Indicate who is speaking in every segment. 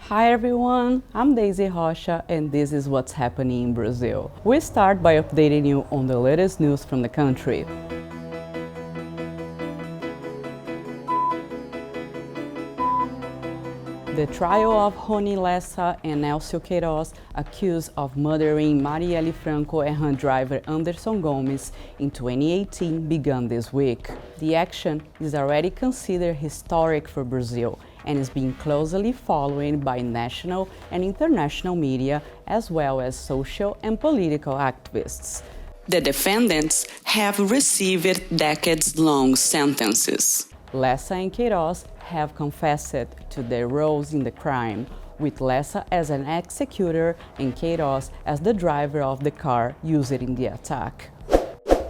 Speaker 1: Hi everyone, I'm Daisy Rocha and this is what's happening in Brazil. We start by updating you on the latest news from the country. The trial of Ronnie, Lessa and Élcio Queiroz, accused of murdering Marielle Franco and her driver Anderson Gomes in 2018, began this week. The action is already considered historic for Brazil and is being closely followed by national and international media as well as social and political activists. The defendants have received decades-long sentences. Lessa and Queiroz have confessed to their roles in the crime, with Lessa as an executor and Queiroz as the driver of the car used in the attack.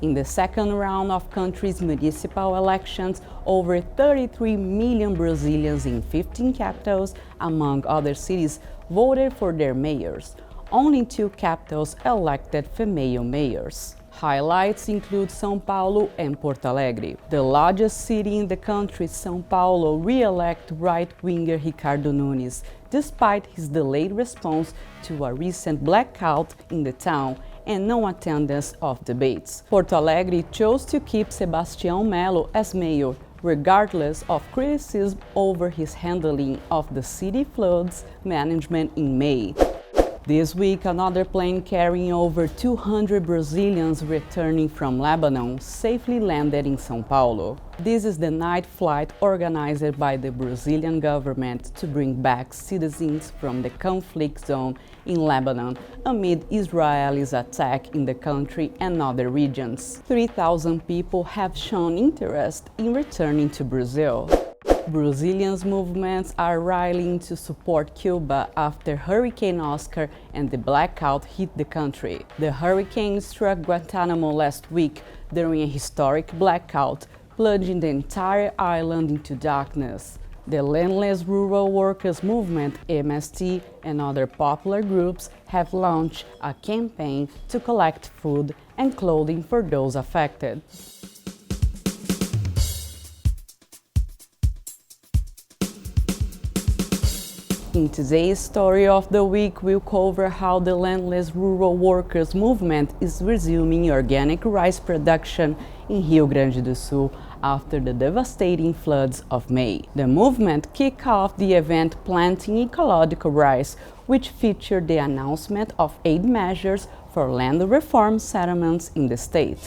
Speaker 1: In the second round of country's municipal elections, over 33 million Brazilians in 15 capitals, among other cities, voted for their mayors. Only 2 capitals elected female mayors. Highlights include São Paulo and Porto Alegre. The largest city in the country, São Paulo, re-elected right-winger Ricardo Nunes, despite his delayed response to a recent blackout in the town and no attendance of debates. Porto Alegre chose to keep Sebastião Melo as mayor, regardless of criticism over his handling of the city floods management in May. This week, another plane carrying over 200 Brazilians returning from Lebanon safely landed in São Paulo. This is the night flight organized by the Brazilian government to bring back citizens from the conflict zone in Lebanon amid Israel's attack in the country and other regions. 3,000 people have shown interest in returning to Brazil. Brazilians' movements are rallying to support Cuba after Hurricane Oscar and the blackout hit the country. The hurricane struck Guantanamo last week during a historic blackout, plunging the entire island into darkness. The Landless Rural Workers Movement, MST, and other popular groups have launched a campaign to collect food and clothing for those affected. In today's story of the week, we'll cover how the Landless Rural Workers Movement is resuming organic rice production in Rio Grande do Sul after the devastating floods of May. The movement kicked off the event Planting Ecological Rice, which featured the announcement of aid measures for land reform settlements in the state.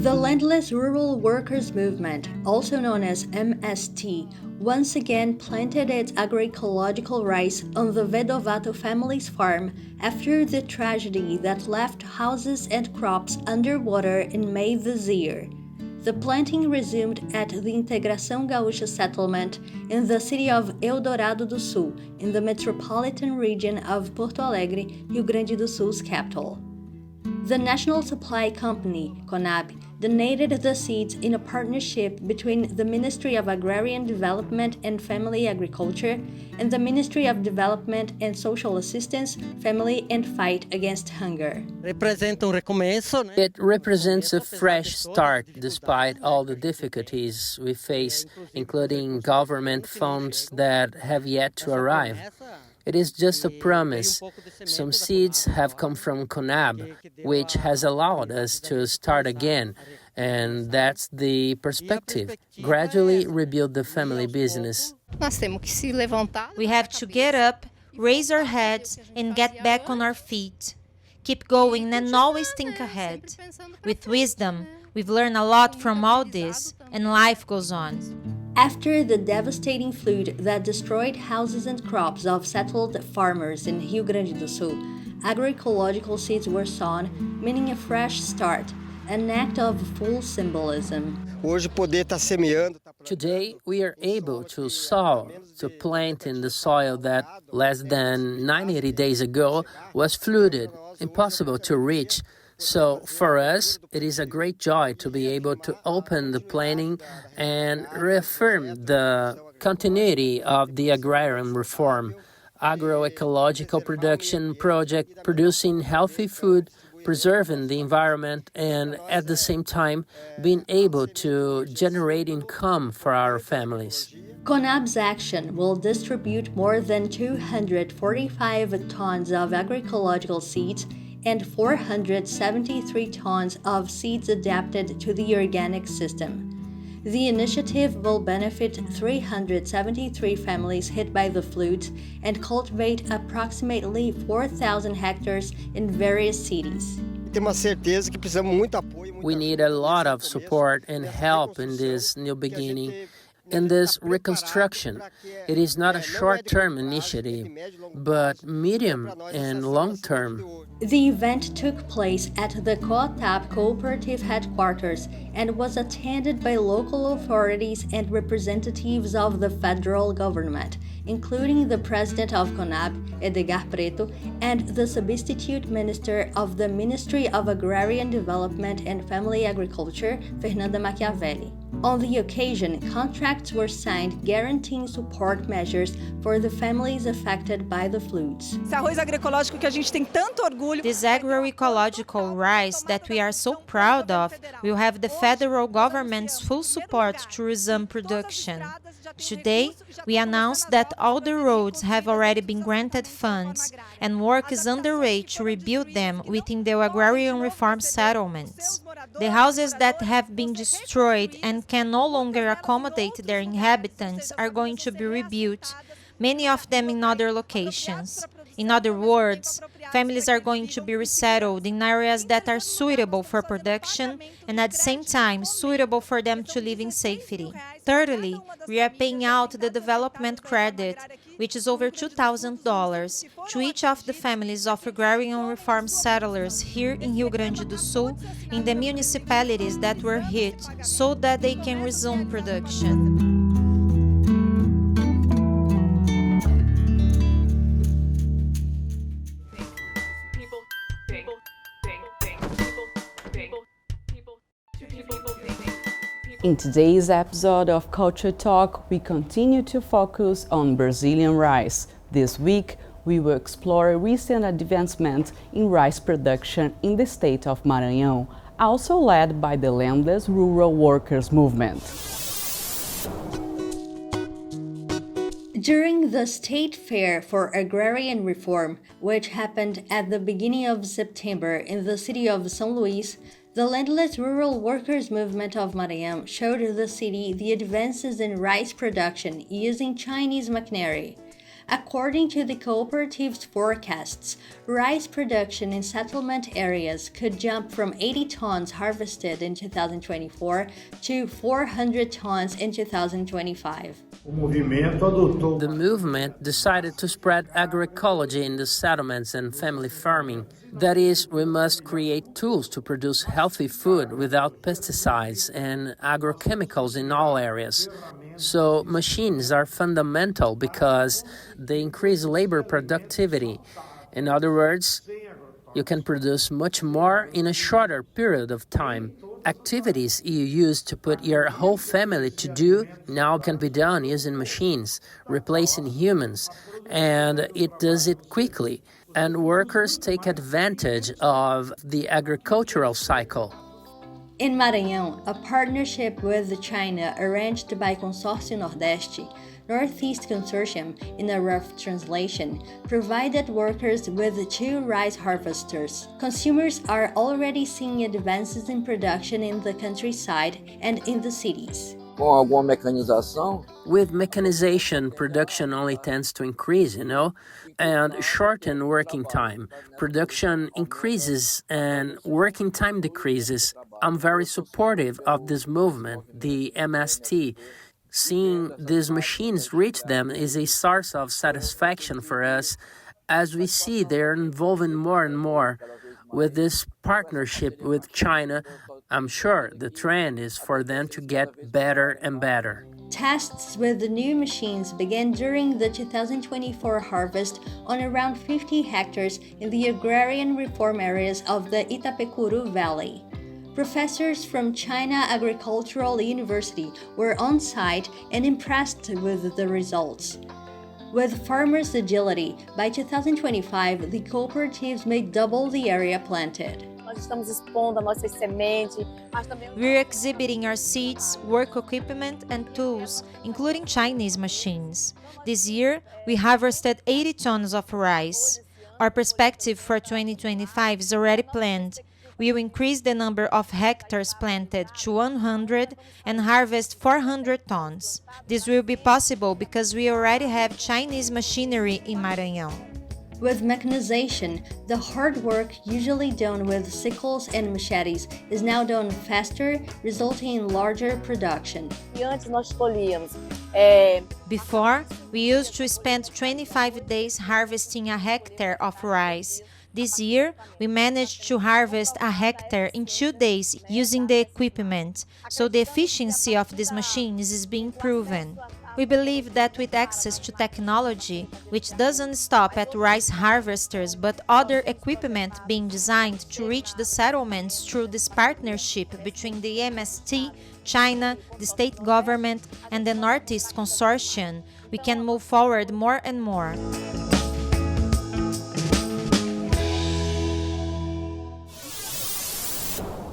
Speaker 2: The Landless Rural Workers Movement, also known as MST, once again planted its agroecological rice on the Vedovato family's farm after the tragedy that left houses and crops underwater in May this year. The planting resumed at the Integração Gaúcha settlement in the city of Eldorado do Sul, in the metropolitan region of Porto Alegre, Rio Grande do Sul's capital. The National Supply Company, CONAB, donated the seeds in a partnership between the Ministry of Agrarian Development and Family Agriculture and the Ministry of Development and Social Assistance, Family and Fight Against Hunger.
Speaker 3: It represents a fresh start despite all the difficulties we face, including government funds that have yet to arrive. It is just a promise. Some seeds have come from CONAB, which has allowed us to start again, and that's the perspective. Gradually rebuild the family business.
Speaker 4: We have to get up, raise our heads, and get back on our feet. Keep going and always think ahead. With wisdom, we've learned a lot from all this, and life goes on.
Speaker 2: After the devastating flood that destroyed houses and crops of settled farmers in Rio Grande do Sul, agroecological seeds were sown, meaning a fresh start, an act of full symbolism.
Speaker 3: Today, we are able to sow, to plant in the soil that less than 90 days ago was flooded, impossible to reach. So for us, it is a great joy to be able to open the planning and reaffirm the continuity of the agrarian reform, agroecological production project producing healthy food, preserving the environment and at the same time being able to generate income for our families.
Speaker 2: CONAB's action will distribute more than 245 tons of agroecological seeds and 473 tons of seeds adapted to the organic system. The initiative will benefit 373 families hit by the floods and cultivate approximately 4,000 hectares in various cities.
Speaker 3: We need a lot of support and help in this new beginning, in this reconstruction. It is not a short-term initiative, but medium and long-term.
Speaker 2: The event took place at the COTAP cooperative headquarters and was attended by local authorities and representatives of the federal government, including the president of CONAB, Edgar Preto, and the substitute minister of the Ministry of Agrarian Development and Family Agriculture, Fernanda Machiavelli. On the occasion, contracts were signed guaranteeing support measures for the families affected by the floods.
Speaker 4: This agroecological rice that we are so proud of will have the federal government's full support to resume production. Today, we announced that all the roads have already been granted funds and work is underway to rebuild them within the agrarian reform settlements. The houses that have been destroyed and can no longer accommodate their inhabitants are going to be rebuilt, many of them in other locations. In other words, families are going to be resettled in areas that are suitable for production and at the same time suitable for them to live in safety. Thirdly, we are paying out the development credit, which is over $2,000, to each of the families of agrarian reform settlers here in Rio Grande do Sul in the municipalities that were hit so that they can resume production.
Speaker 1: In today's episode of Culture Talk, we continue to focus on Brazilian rice. This week, we will explore a recent advancement in rice production in the state of Maranhão, also led by the Landless rural workers movement.
Speaker 2: During the State Fair for Agrarian Reform, which happened at the beginning of September in the city of São Luís, the Landless Rural Workers Movement of Maranhão showed the city the advances in rice production using Chinese machinery. According to the cooperative's forecasts, rice production in settlement areas could jump from 80 tons harvested in 2024 to 400 tons in 2025.
Speaker 3: The movement decided to spread agroecology in the settlements and family farming. That is, we must create tools to produce healthy food without pesticides and agrochemicals in all areas. So machines are fundamental because they increase labor productivity. In other words, you can produce much more in a shorter period of time. Activities you used to put your whole family to do now can be done using machines, replacing humans, and it does it quickly. And workers take advantage of the agricultural cycle.
Speaker 2: In Maranhão, a partnership with China arranged by Consórcio Nordeste, Northeast Consortium, in a rough translation, provided workers with 2 rice harvesters. Consumers are already seeing advances in production in the countryside and in the cities.
Speaker 3: With mechanization, production only tends to increase, and shorten working time. Production increases and working time decreases. I'm very supportive of this movement, the MST. Seeing these machines reach them is a source of satisfaction for us as we see they're involving more and more. With this partnership with China, I'm sure the trend is for them to get better and better.
Speaker 2: Tests with the new machines began during the 2024 harvest on around 50 hectares in the agrarian reform areas of the Itapecuru Valley. Professors from China Agricultural University were on site and impressed with the results. With farmers' agility, by 2025, the cooperatives may double the area planted.
Speaker 5: estamos expondo as nossas sementes, mas também...
Speaker 4: We're exhibiting our seeds, work equipment, and tools, including Chinese machines. This year, we harvested 80 tons of rice. Our perspective for 2025 is already planned. We will increase the number of hectares planted to 100 and harvest 400 tons. This will be possible because we already have Chinese machinery in Maranhão.
Speaker 2: With mechanization, the hard work usually done with sickles and machetes is now done faster, resulting in larger production.
Speaker 5: E antes nós colhíamos.
Speaker 4: Before, we used to spend 25 days harvesting a hectare of rice. This year, we managed to harvest a hectare in 2 days using the equipment, so the efficiency of these machines is being proven. We believe that with access to technology, which doesn't stop at rice harvesters but other equipment being designed to reach the settlements through this partnership between the MST, China, the state government, and the Northeast Consortium, we can move forward more and more.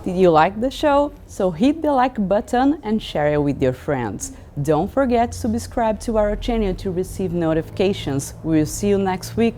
Speaker 1: Did you like the show? So hit the like button and share it with your friends. Don't forget to subscribe to our channel to receive notifications. We'll see you next week.